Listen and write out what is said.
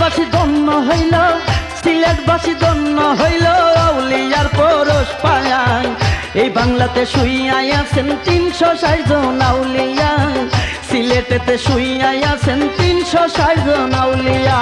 সিলেটবাসী ধন্য হইল, সিলেটবাসী ধন্য হইল আউলিয়ার পরশ পায়ায়। এই বাংলাতে শুইয়াই আছেন 360 জন আউলিয়া, সিলেটেতে শুইয়াই আছেন 360 জন আউলিয়া।